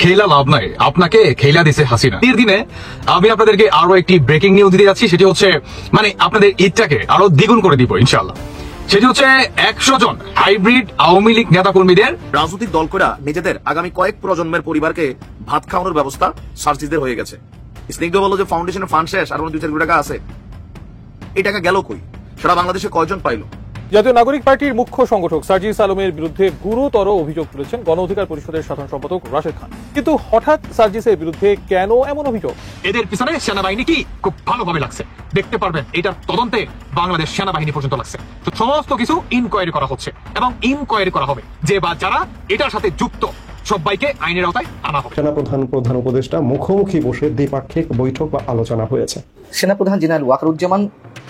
খেলা লাভ নাই, আপনাকে খেলা দিছে হাসিনা। ঈদের দিনে আমি আপনাদেরকে আরো একটি ব্রেকিং নিউজ দিতে যাচ্ছি। সেটি হচ্ছে মানে আপনাদের ঈদটাকে আরো দ্বিগুণ করে দিব ইনশাআল্লাহ। সেটি হচ্ছে 100 জন হাইব্রিড আওয়ামী লীগ নেতা কর্মীদের রাজনৈতিক দল করে নিজেদের আগামী কয়েক প্রজন্মের পরিবারকে ভাত খাওয়ানোর ব্যবস্থা সার্জিসদের হয়ে গেছে। স্নিগ্ধ বলল যে ফাউন্ডেশনের ফান্ড শেষ, আর 2-4 কোটি টাকা আছে। এই টাকা গেল কই? সারা বাংলাদেশে কয়জন পাইলো? জাতীয় নাগরিক পার্টির মুখ্য সংগঠক সার্জিস আলমের বিরুদ্ধে গুরুতর অভিযোগ তুলেছেন গণ অধিকার পরিষদের সাধারণ সম্পাদক রাশেদ খান। কিন্তু হঠাৎ সার্জিসের বিরুদ্ধে কেন এমন অভিযোগ? এদের পিছনে সেনাবাহিনী কি খুব ভালোভাবে লাগছে, দেখতে পারবেন এটার তদন্তে বাংলাদেশ সেনাবাহিনী পর্যন্ত লাগছে। তো সমস্ত কিছু ইনকোয়ারি করা হচ্ছে এবং ইনকোয়ারি করা হবে যে বা যারা এটার সাথে যুক্ত সবাইকে আইনের আওতায় আনা হবে। সেনাপ্রধান প্রধান উপদেষ্টা মুখোমুখি বসে দ্বিপাক্ষিক বৈঠক বা আলোচনা হয়েছে। সেনাপ্রধান জেনারেল ওয়াকারুজ্জামান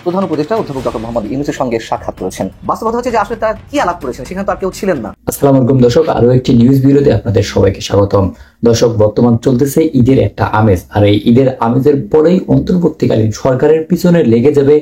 প্রধান উপদেষ্টা অধ্যাপক ডক্টর মোহাম্মদ ইউনূসের সঙ্গে সাক্ষাৎ করেছেন। বাস্তবতা হচ্ছে যে আসলে তারা কি আলাপ করেছেন সেখানে তো আর কেউ ছিলেন না। আসসালামু আলাইকুম দর্শক, আরো একটি নিউজ ভিডিওতে আপনাদের সবাইকে স্বাগতম। দর্শক, বর্তমান চলতেছে ঈদের একটা আমেজ, আর এই ঈদের আমেজের পরেই অন্তর্বর্তীকালীন সরকারের পিছনে লেগে যাবে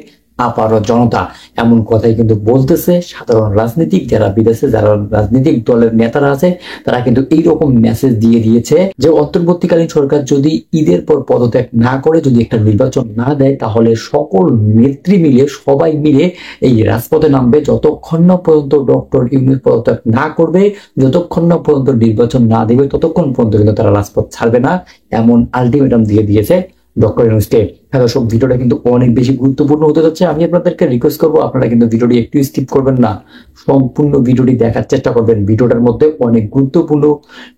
আপারো জনতা, এমন কথাই কিন্তু বলতেছে সাধারণ রাজনীতিক যারা বিদেশে, যারা রাজনৈতিক দলের নেতারা আছে, তারা কিন্তু এইরকম মেসেজ দিয়ে দিয়েছে যে অন্তর্বর্তীকালীন সরকার যদি ঈদের পর পদত্যাগ না করে, যদি একটা নির্বাচন না দেয়, তাহলে সকল নেত্রী মিলে সবাই মিলে এই রাজপথে নামবে যতক্ষণ না পর্যন্ত ডক্টর ইউনূস পদত্যাগ না করবে, যতক্ষণ না পর্যন্ত নির্বাচন না দেবে, ততক্ষণ পর্যন্ত কিন্তু তারা রাজপথ ছাড়বে না, এমন আলটিমেটাম দিয়ে দিয়েছে ডক্টর ইউনূসকে। হ্যাঁ দর্শক, ভিডিওটা কিন্তু অনেক বেশি গুরুত্বপূর্ণ হতে যাচ্ছে। আমি আপনাদেরকে রিকোয়েস্ট করবো, আপনারা কিন্তু ভিডিওটি একটু স্কিপ করবেন না, সম্পূর্ণ ভিডিওটি দেখার চেষ্টা করবেন। ভিডিওটার মধ্যে অনেক গুরুত্বপূর্ণ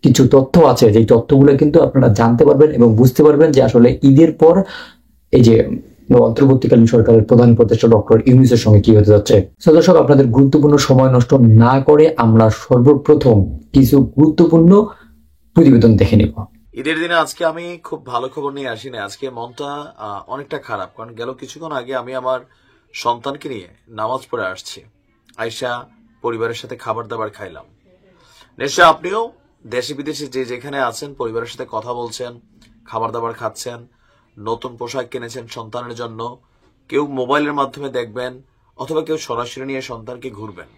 কিছু তথ্য আছে, যে তথ্যগুলো কিন্তু আপনারা জানতে পারবেন এবং বুঝতে পারবেন যে আসলে ঈদের পর এই যে অন্তর্বর্তীকালীন সরকারের প্রধান উপদেষ্টা ডক্টর ইউনূসের সঙ্গে কি হতে যাচ্ছে। দর্শক, আপনাদের গুরুত্বপূর্ণ সময় নষ্ট না করে আমরা সর্বপ্রথম কিছু গুরুত্বপূর্ণ প্রতিবেদন দেখে নেব। ঈদের দিনে আজকে আমি খুব ভালো খবর নিয়ে আসি না। আজকে মনটা অনেকটা খারাপ, কারণ গেল কিছুক্ষণ আগে আমি আমার সন্তানকে নিয়ে নামাজ পড়ে আসছি। আয়শা পরিবারের সাথে খাবার দাবার খাইলাম। নিশ্চয় আপনিও দেশে বিদেশে যে যেখানে আছেন পরিবারের সাথে কথা বলছেন, খাবার দাবার খাচ্ছেন, নতুন পোশাক কিনেছেন সন্তানের জন্য, কেউ মোবাইলের মাধ্যমে দেখবেন অথবা কেউ সরাসরি নিয়ে সন্তানকে ঘুরবেন।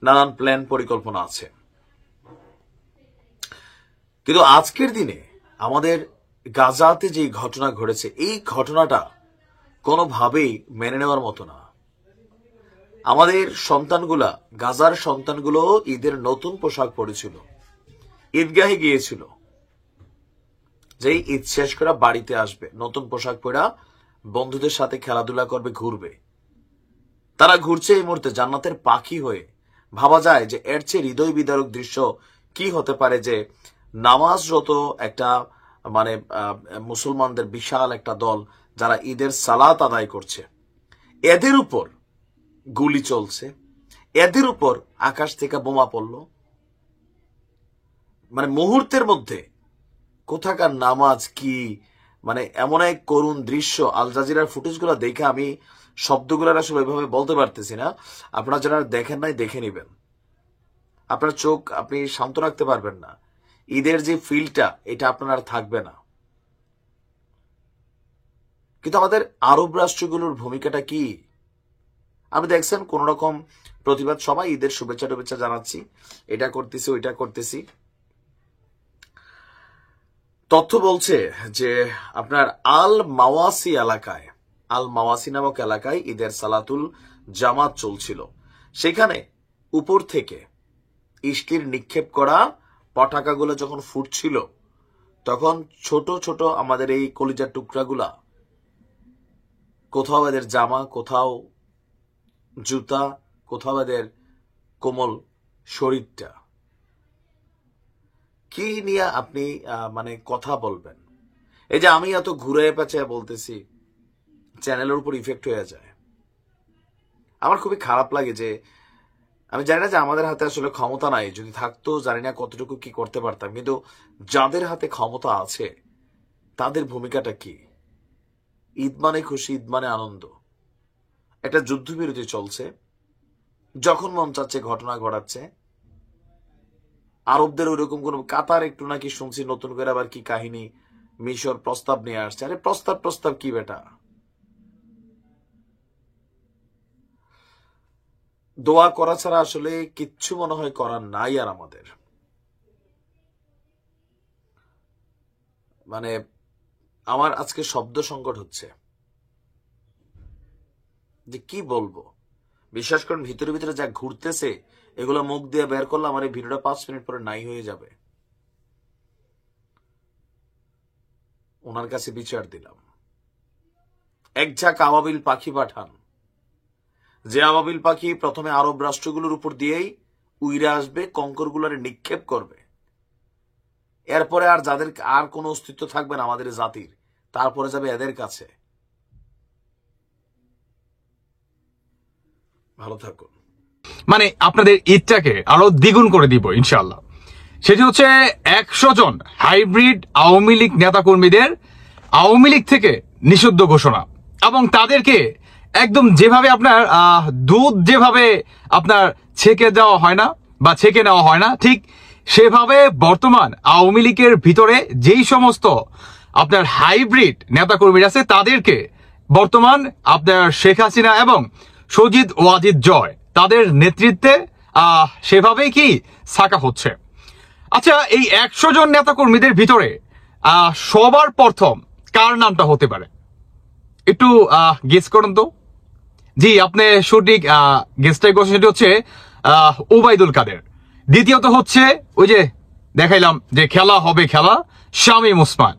নানান প্ল্যান পরিকল্পনা আছে। কিন্তু আজকের দিনে আমাদের গাজাতে যে ঘটনা ঘটেছে, এই ঘটনাটা কোনোভাবেই মেনে নেওয়ার মতো না। আমাদের সন্তানগুলা, গাজার সন্তানগুলো ঈদের নতুন পোশাক পরেছিল, ঈদগাহে গিয়েছিল, যেই ঈদ শেষ করে বাড়িতে আসবে নতুন পোশাক পরা, বন্ধুদের সাথে খেলাধুলা করবে, ঘুরবে। তারা ঘুরছে এই মুহূর্তে জান্নাতের পাখি হয়ে। ভাবা যায় যে এর চেয়ে হৃদয় বিদারক দৃশ্য কি হতে পারে, যে নামাজরত একটা মানে মুসলমানদের বিশাল একটা দল যারা ঈদের সালাত আদায় করছে, এদের উপর গুলি চলছে, এদের উপর আকাশ থেকে বোমা পড়ল। মানে মুহূর্তের মধ্যে কোথাকার নামাজ কি, মানে এমন এক করুণ দৃশ্য। আল জাজিরার ফুটেজগুলো দেখে আমি শব্দগুলোর আসলে ওইভাবে বলতে পারতেছি না। আপনারা যারা দেখেন নাই দেখে নিবেন, আপনার চোখ আপনি শান্ত রাখতে পারবেন না। ঈদের যে ফিলটা, এটা আপনার আর থাকবে না। কিন্তু আমাদের আরব রাষ্ট্রগুলোর ভূমিকাটা কি? আপনি দেখছেন কোন রকম প্রতিবাদ, সবাই ঈদের শুভেচ্ছা টুভেচ্ছা জানাচ্ছি, এটা করতেছি ওইটা করতেছি। তথ্য বলছে যে আপনার আল মাওয়াসি এলাকায়, আল মাওয়াসি নামক এলাকায় ঈদের সালাতুল জামাত চলছিল। সেখানে উপর থেকে ইস্কির নিক্ষেপ করা পটাকাগুলো যখন ফুটছিল, তখন ছোট ছোট আমাদের এই কলিজার টুকরাগুলা, কোথাও এদের জামা, কোথাও জুতা, কোথাও এদের কোমল শরীরটা, কি নিয়ে আপনি মানে কথা বলবেন? এই যে আমি এত ঘুরে পেঁচায় বলতেছি, চ্যানেলের উপর ইফেক্ট হয়ে যায়। আমার খুবই খারাপ লাগে যে আমি জানি না যে আমাদের হাতে আসলে ক্ষমতা নাই, যদি থাকতো জানি না কতটুকু কি করতে পারতাম। কিন্তু যাদের হাতে ক্ষমতা আছে তাদের ভূমিকাটা কি? ঈদ মানে খুশি, ঈদ মানে আনন্দ। একটা যুদ্ধবিরতি চলছে, যখন মন চাচ্ছে ঘটনা ঘটাচ্ছে। আরবদের ওইরকম কোন, কাতার একটু নাকি শুনছি নতুন করে আবার কি কাহিনী, মিশর প্রস্তাব নিয়ে আসছে। আরে প্রস্তাব কি বেটা? দোয়া করা ছাড়া আসলে কিচ্ছু মনে হয় করার নাই আর আমাদের। মানে আমার আজকে শব্দ সংকট হচ্ছে যে কি বলবো। বিশ্বাস করেন ভিতরে ভিতরে যা ঘুরতেছে এগুলো মুখ দিয়ে বের করলে আমার এই ভিডিওটা 5 মিনিট পরে নাই হয়ে যাবে। ওনার কাছে বিচার দিলাম, এক ঝাঁক আবাবিল পাখি পাঠান, যে আবাবিল পাখি প্রথমে আরব রাষ্ট্রগুলোর উপর দিয়েই উইরে আসবে, কঙ্করগুলোরে নিক্ষেপ করবে, এরপরে আর যাদের আর কোনো অস্তিত্ব থাকবে না আমাদের জাতির, তারপরে যাবে এদের কাছে। ভালো থাকুন। মানে আপনাদের ঈদটাকে আরো দ্বিগুণ করে দিব ইনশাআল্লাহ। সেটি হচ্ছে 100 জন হাইব্রিড আওয়ামী লীগ নেতাকর্মীদের আওয়ামী লীগ থেকে নিষিদ্ধ ঘোষণা, এবং তাদেরকে একদম যেভাবে আপনার দুধ যেভাবে আপনার ছেঁকে দেওয়া হয় না বা ছেঁকে নেওয়া হয় না, ঠিক সেভাবে বর্তমান আওয়ামী লীগের ভিতরে যেই সমস্ত আপনার হাইব্রিড নেতাকর্মীরা আছে তাদেরকে বর্তমান আপনার শেখ হাসিনা এবং সজিদ ওয়াজিদ জয় তাদের নেতৃত্বে সেভাবেই কি ছাকা হচ্ছে। আচ্ছা, এই 100 জন নেতাকর্মীদের ভিতরে সবার প্রথম কার নামটা হতে পারে একটু গেস করুন তো। জি, আপনি সঠিক গেসটাই করছেন, সেটি হচ্ছে ওবায়দুল কাদের। দ্বিতীয়ত হচ্ছে ওই যে দেখাইলাম যে খেলা হবে খেলা, শামীম ওসমান।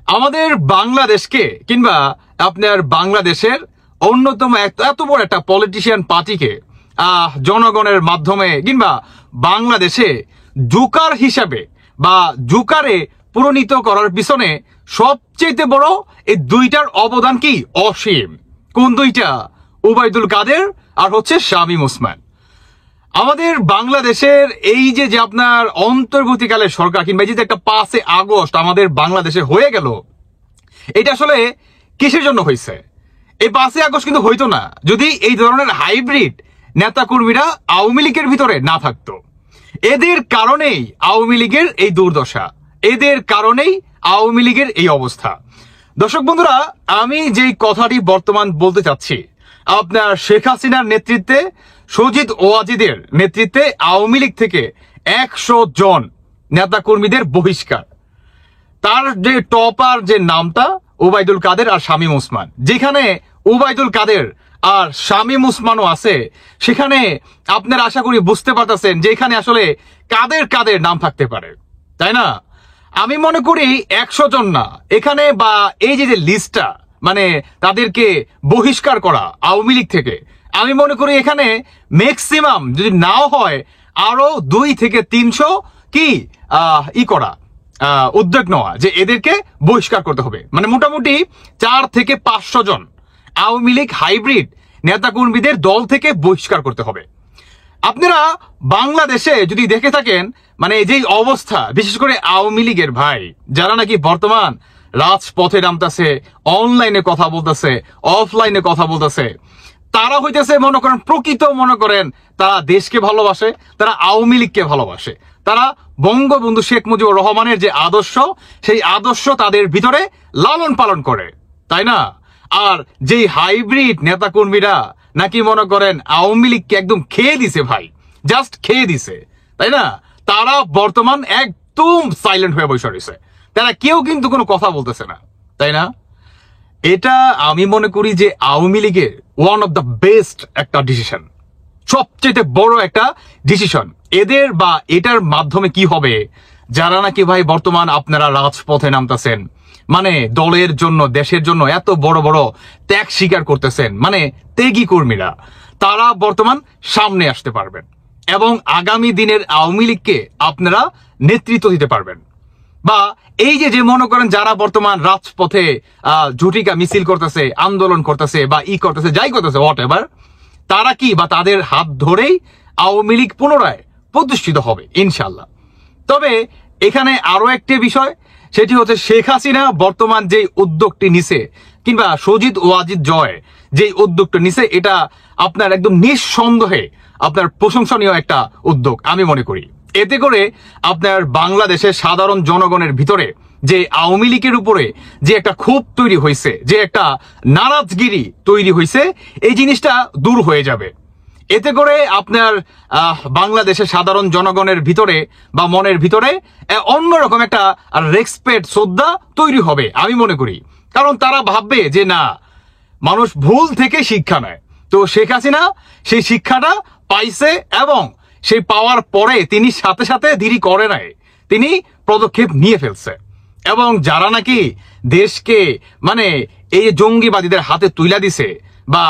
আমাদের বাংলাদেশকে কিংবা আপনার বাংলাদেশের অন্যতম এত বড় একটা পলিটিশিয়ান পার্টিকে জনগণের মাধ্যমে কিংবা বাংলাদেশে জোকার হিসাবে বা জোকারে পরিণত করার পিছনে সবচেয়ে বড় এই দুইটার অবদান কি অসীম। কোন দুইটা? ওবায়দুল কাদের আর হচ্ছে শামীম ওসমান। আমাদের বাংলাদেশের এই যে আপনার অন্তর্বর্তীকালের সরকার কিংবা এই যে একটা 5 আগস্ট আমাদের বাংলাদেশে হয়ে গেল, এটা আসলে কিসের জন্য হয়েছে? এই 5 আগস্ট কিন্তু হইতো না যদি এই ধরনের হাইব্রিড নেতাকর্মীরা আওয়ামী লীগের ভিতরে না থাকতো। এদের কারণেই আওয়ামী লীগের এই দুর্দশা, এদের কারণেই আওয়ামী লীগের এই অবস্থা। দর্শক বন্ধুরা, আমি যেই কথাটি বর্তমান বলতে চাচ্ছি, আপনার শেখ হাসিনার নেতৃত্বে সজিদ ওয়াজিদের নেতৃত্বে আওয়ামী লীগ থেকে 100 জন নেতাকর্মীদের বহিষ্কার। তার যে টপার যে নামটা ওবায়দুল কাদের আর শামীম ওসমান, যেখানে ওবায়দুল কাদের আর শামীম ওসমানও আছে, সেখানে আপনারা আশা করি বুঝতে পারতেছেন যে এখানে আসলে কাদের কাদের নাম থাকতে পারে, তাই না? আমি মনে করি 100 জন না এখানে, বা এই যে লিস্টটা মানে তাদেরকে বহিষ্কার করা আওয়ামী লীগ থেকে, আমি মনে করি এখানে ম্যাক্সিমাম যদি নাও হয় আরো 2 থেকে 300 কি করা উদ্যোগ নেওয়া যে এদেরকে বহিষ্কার করতে হবে। মানে মোটামুটি 4 থেকে 500 জন আওয়ামী লীগ হাইব্রিড নেতাকর্মীদের দল থেকে বহিষ্কার করতে হবে। আপনারা বাংলাদেশে যদি দেখে থাকেন মানে যেই অবস্থা, বিশেষ করে আওয়ামী লীগের ভাই যারা নাকি বর্তমান রাজপথে নামতেছে, অনলাইনে কথা বলতেছে, অফলাইনে কথা বলতেছে, তারা হইতেছে মনে করেন প্রকৃত, মনে করেন তারা দেশকে ভালোবাসে, তারা আওয়ামী লীগকে ভালোবাসে, তারা বঙ্গবন্ধু শেখ মুজিবুর রহমানের যে আদর্শ, সেই আদর্শ তাদের ভিতরে লালন পালন করে, তাই না? আর যেই হাইব্রিড নেতাকর্মীরা নাকি মনে করেন আওয়ামী লীগকে একদম খেয়ে দিছে ভাই, জাস্ট খেয়ে দিছে, তাই না? তারা বর্তমান একদম সাইলেন্ট হয়ে বসে রয়েছে, তারা কেউ কিন্তু কোনো কথা বলতেছে না, তাই না? এটা আমি মনে করি যে আওয়ামী লীগের ওয়ান অফ দ্য বেস্ট একটা ডিসিশন, সবচেয়ে বড় একটা ডিসিশন এদের। বা এটার মাধ্যমে কি হবে, যারা নাকি ভাই বর্তমান আপনারা রাজপথে নামতেছেন, মানে দলের জন্য দেশের জন্য এত বড় বড় ত্যাগ স্বীকার করতেছেন, মানে ত্যাগী কর্মীরা, তারা বর্তমান সামনে আসতে পারবেন এবং আগামী দিনের আওয়ামী লীগকে আপনারা নেতৃত্ব দিতে পারবেন। বা এই যে মনে করেন যারা বর্তমান রাজপথে ঝুটিকা মিছিল করতেছে, আন্দোলন করতেছে বা করতেছে, যাই করতেছে হোয়াট এভার, তারা কি বা তাদের হাত ধরেই আওয়ামী লীগ পুনরায় প্রতিষ্ঠিত হবে ইনশাল্লাহ। তবে এখানে আরো একটি বিষয়, সেটি হচ্ছে শেখ হাসিনা বর্তমান যে উদ্যোগটি নিছে কিংবা সজিদ ওয়াজিদ জয় যে উদ্যোগটা নিছে, এটা আপনার একদম নিঃসন্দেহে আপনার প্রশংসনীয় একটা উদ্যোগ আমি মনে করি। এতে করে আপনার বাংলাদেশের সাধারণ জনগণের ভিতরে যে আওয়ামী লীগের উপরে যে একটা ক্ষোভ তৈরি হয়েছে, যে একটা নারাজগিরি তৈরি হয়েছে, এই জিনিসটা দূর হয়ে যাবে। এতে করে আপনার বাংলাদেশের সাধারণ জনগণের ভিতরে বা মনের ভিতরে অন্যরকম একটা রেসপেক্ট, শ্রদ্ধা তৈরি হবে আমি মনে করি। কারণ তারা ভাববে যে না, মানুষ ভুল থেকে শিক্ষা নেয়। তো শেখ হাসিনা সেই শিক্ষাটা পাইছে এবং সেই পাওয়ার পরে তিনি সাথে সাথে দেরি করে নাই, তিনি পদক্ষেপ নিয়ে ফেলছে। এবং যারা নাকি দেশকে মানে এই জঙ্গিবাদীদের হাতে তুইলা দিছে বা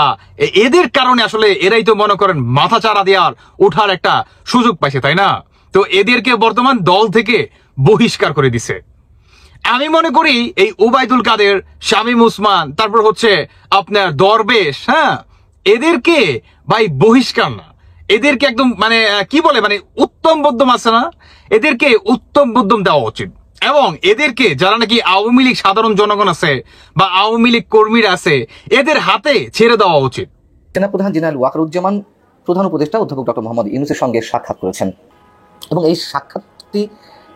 এদের কারণে আসলে এরাই তো মনে করেন মাথা চারা দেওয়ার ওঠার একটা সুযোগ পাইছে, তাই না? তো এদেরকে বর্তমান দল থেকে বহিষ্কার করে দিছে। আমি মনে করি এই ওবায়দুল কাদের, শামীম ওসমান, তারপর হচ্ছে আপনার দরবেশ, হ্যাঁ, এদেরকে ভাই বহিষ্কার না, এদেরকে একদম মানে কি বলে মানে উত্তম মধ্যম আছে না, এদেরকে উত্তম মধ্যম দেওয়া উচিত। এবং এদেরকে যারা নাকি আওয়ামী লীগ সাধারণ জনগণ আছে বা আওয়ামী লীগ কর্মীরা আছে, এদের হাতে ছেড়ে দেওয়া উচিত। সেনাপ্রধান জেনারেল ওয়াকারুজ্জামান প্রধান উপদেষ্টা অধ্যাপক ডক্টর মোহাম্মদ ইউনূসের সঙ্গে সাক্ষাৎ করেছেন এবং এই সাক্ষাৎটি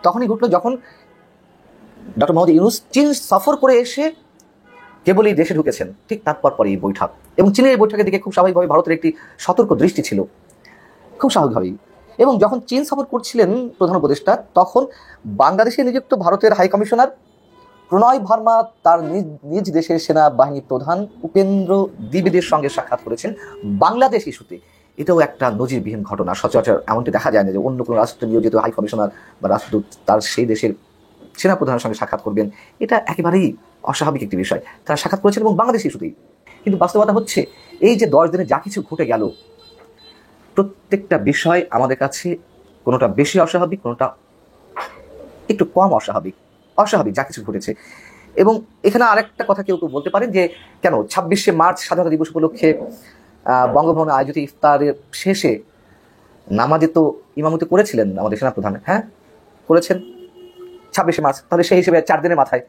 তখনই ঘটল যখন ডক্টর মোহাম্মদ ইউনূস চীন সফর করে এসে কেবলই দেশে ঢুকেছেন, ঠিক তারপর পরে এই বৈঠক। এবং চীনের এই বৈঠকের দিকে খুব স্বাভাবিকভাবে ভারতের একটি সতর্ক দৃষ্টি ছিল, খুব স্বাভাবিকভাবেই। এবং যখন চীন সফর করছিলেন প্রধান উপদেষ্টা, তখন বাংলাদেশে নিযুক্ত ভারতের হাই কমিশনার প্রণয় ভার্মা তার নিজ দেশের সেনাবাহিনী প্রধান উপেন্দ্র দ্বিবেদীর সঙ্গে সাক্ষাৎ করেছেন বাংলাদেশ ইস্যুতে। এটাও একটা নজিরবিহীন ঘটনা। সচরাচর এমনটি দেখা যায় না যে অন্য কোনো রাষ্ট্র নিয়োজিত হাই কমিশনার বা রাষ্ট্রদূত তার সেই দেশের সেনাপ্রধানের সঙ্গে সাক্ষাৎ করবেন, এটা একেবারেই অস্বাভাবিক একটি বিষয়। তারা সাক্ষাৎ করেছেন এবং বাংলাদেশ ইস্যুতেই। কিন্তু বাস্তবতা হচ্ছে এই যে 10 দিনে যা কিছু ঘটে গেল, প্রত্যেকটা বিষয় আমাদের কাছে কোনোটা বেশি অস্বাভাবিক, কোনোটা একটু কম অস্বাভাবিক যা কিছু ঘটেছে। এবং এখানে আরেকটা কথা কেউ কেউ বলতে পারেন যে কেন 26শে মার্চ স্বাধীনতা দিবস উপলক্ষে বঙ্গভবনে আয়োজিত ইফতারের শেষে নামাজে তো ইমামতি করেছিলেন আমাদের সেনাপ্রধান, হ্যাঁ করেছেন 26শে মার্চ, তাহলে সেই হিসেবে 4 দিনের মাথায়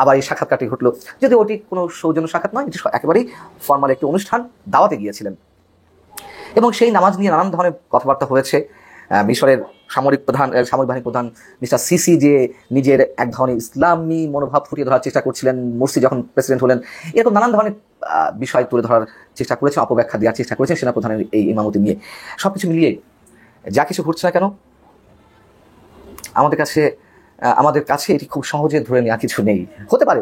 আবার এই সাক্ষাৎকারটি ঘটলো। যদি ওটি কোনো সৌজন্য সাক্ষাৎ নয়, এটি একেবারেই ফর্মাল একটি অনুষ্ঠান, দাওয়াতে গিয়েছিলেন। এবং সেই নামাজ নিয়ে নানান ধরনের কথাবার্তা হয়েছে। মিশরের সামরিক বাহিনী প্রধান মিস্টার সিসি যে নিজের এক ধরনের ইসলামী মনোভাব ফুটিয়ে ধরার চেষ্টা করছিলেন মোরসি যখন প্রেসিডেন্ট হলেন, এরকম নানান ধরনের বিষয় তুলে ধরার চেষ্টা করেছেন, অপব্যাখ্যা দেওয়ার চেষ্টা করেছেন সেনাপ্রধানের এই ইমামতি নিয়ে। সবকিছু মিলিয়ে যা কিছু ঘটছে না কেন, আমাদের কাছে এটি খুব সহজে ধরে নেওয়া কিছু নেই।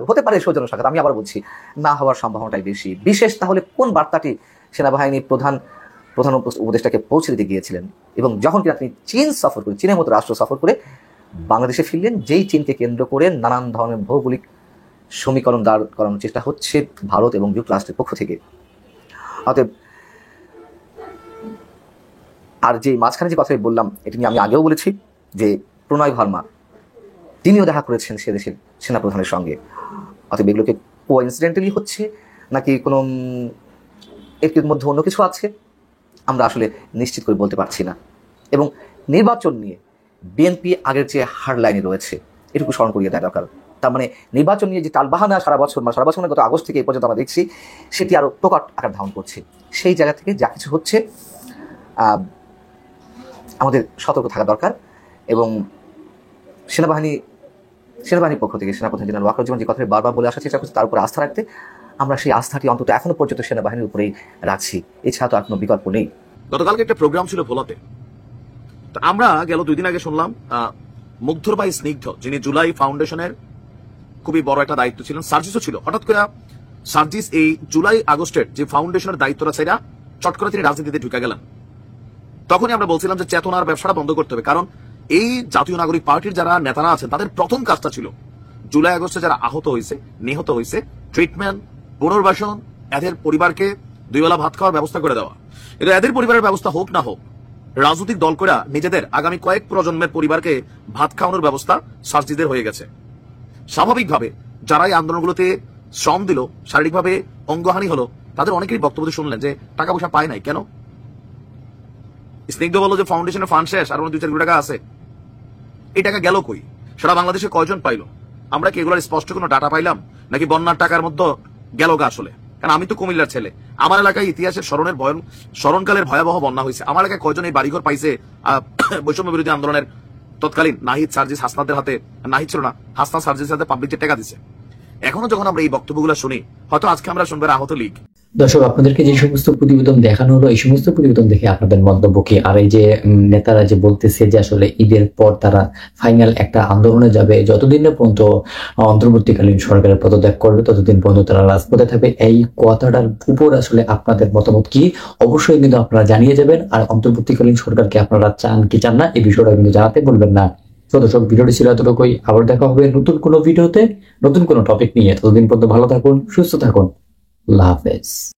হতে পারে সৌজন্য সাক্ষাৎ, আমি আবার বলছি না হওয়ার সম্ভাবনাটাই বেশি। বিশেষ তাহলে কোন বার্তাটি সেনাবাহিনী প্রধান উপদেষ্টাকে পৌঁছে দিতে গিয়েছিলেন? এবং যখন কি আপনি চীনের মতো রাষ্ট্র সফর করে বাংলাদেশে ফিরলেন, যেই চীনকে কেন্দ্র করে নানান ধরনের ভৌগোলিক সমীকরণ দাঁড় করানোর চেষ্টা হচ্ছে ভারত এবং যুক্তরাষ্ট্রের পক্ষ থেকে। অতএব আর যে মাঝখানে যে কথাই বললাম, এটি নিয়ে আমি আগেও বলেছি যে প্রণয় ভার্মা তিনিও দেখা করেছেন সে দেশের সেনাপ্রধানের সঙ্গে। অতএব এগুলোকে কোইন্সিডেন্টালি হচ্ছে নাকি কোনো এর মধ্যে অন্য কিছু আছে, আমরা আসলে নিশ্চিত করে বলতে পারছি না। এবং নির্বাচন নিয়ে বিএনপি আগের চেয়ে হার্ড লাইনে রয়েছে, এটুকু স্মরণ করিয়ে দেওয়া দরকার। তার মানে নির্বাচন নিয়ে যে টালবাহানা সারা বছর গত আগস্ট থেকে এই পর্যন্ত আমরা দেখছি, সেটি আরও প্রকট আকার ধারণ করছে। সেই জায়গা থেকে যা কিছু হচ্ছে আমাদের সতর্ক থাকা দরকার। এবং সেনাবাহিনীর পক্ষ থেকে সেনাপ্রধান জেনারেল ওয়াকারুজ্জামান যে কথাটি বারবার বলে আসার চেষ্টা করছে, তার উপরে আস্থা রাখতে, আমরা সেই আস্থাটি অন্তত এখনো পর্যন্ত সেনাবাহিনীর উপরেই রাখছি। এছাড়া তো আর কোনো বিকল্প নেই। গতকালকে একটা প্রোগ্রাম ছিল ভোলাতে, তো আমরা গেল 2 দিন আগে শুনলাম মুগ্ধর ভাই স্নিগ্ধ, যিনি জুলাই ফাউন্ডেশনের খুবই বড় একটা দায়িত্ব ছিলেন, সার্জিসও ছিল। হঠাৎ করে সার্জিস এই জুলাই আগস্টের যে ফাউন্ডেশনের দায়িত্বটা সেটা চট করে তিনি রাজনীতিতে ঢুকে গেলেন। তখনই আমরা বলছিলাম যে চেতনার ব্যবসাটা বন্ধ করতে হবে, কারণ এই জাতীয় নাগরিক পার্টির যারা নেতারা আছেন তাদের প্রথম কাজটা ছিল জুলাই আগস্টে যারা আহত হয়েছে, নিহত হয়েছে, ট্রিটমেন্ট, পুনর্বাসন, এদের পরিবারকে 2 বেলা ভাত খাওয়ার ব্যবস্থা করে দেওয়া। এটা এদের পরিবারের ব্যবস্থা হোক না হোক, রাজনৈতিক দল করে নিজেদের আগামী কয়েক প্রজন্মের পরিবারকে ভাত খাওয়ানোর ব্যবস্থা সার্জিসদের হয়ে গেছে। স্বাভাবিকভাবে যারা এই আন্দোলনগুলোতে শ্রম দিল, শারীরিকভাবে অঙ্গহানি হলো, তাদের অনেকেরই বক্তব্য শুনলেন যে টাকা পয়সা পায় নাই কেন। স্নিগ্ধ বলল যে ফাউন্ডেশনের ফান্ড শেষ, আর 2-4 কোটি টাকা আছে। এই টাকা গেল কই? সারা বাংলাদেশে কয়জন পাইল? আমরা কি এগুলোর স্পষ্ট কোনো ডাটা পাইলাম, নাকি বন্যার টাকার মধ্যে গেল গা আসলে? কারণ আমি তো কুমিল্লার ছেলে, আমার এলাকায় ইতিহাসের স্মরণকালের ভয়াবহ বন্যা হয়েছে। আমার এলাকায় কয়জন এই বাড়িঘর পাইছে বৈষম্য বিরোধী আন্দোলনের তৎকালীন নাহিদ সার্জিস হাসনাদের হাতে, নাহিদ ছিল না, হাসনাত সার্জিসের হাতে পাবলিক টাকা দিছে। এখনো যখন আমরা এই বক্তব্যগুলো শুনি, হয়তো আজকে আমরা শুনবো আহত লীগ, দর্শক, আপনাদেরকে যে সমস্ত প্রতিবেদন দেখানো হলো, এই সমস্ত প্রতিবেদন দেখে আপনাদের মন্তব্য কি? আর এই যে নেতারা যে বলতেছে যে আসলে ঈদের পর তারা ফাইনাল একটা আন্দোলনে যাবে, যতদিন না পর্যন্ত অন্তর্বর্তীকালীন সরকারের পদত্যাগ করবে ততদিন পর্যন্ত তারা রাজপথে থাকবে, এই কথাটার উপর আসলে আপনাদের মতামত কি অবশ্যই কিন্তু আপনারা জানিয়ে যাবেন। আর অন্তর্বর্তীকালীন সরকারকে আপনারা চান কি চান না এই বিষয়টা কিন্তু জানাতে বলবেন না। তো দর্শক, ভিডিওটি ছিল এতটুকুই। আবার দেখা হবে নতুন কোনো ভিডিওতে, নতুন কোনো টপিক নিয়ে। ততদিন পর্যন্ত ভালো থাকুন, সুস্থ থাকুন। আল্লাহ হাফেজ।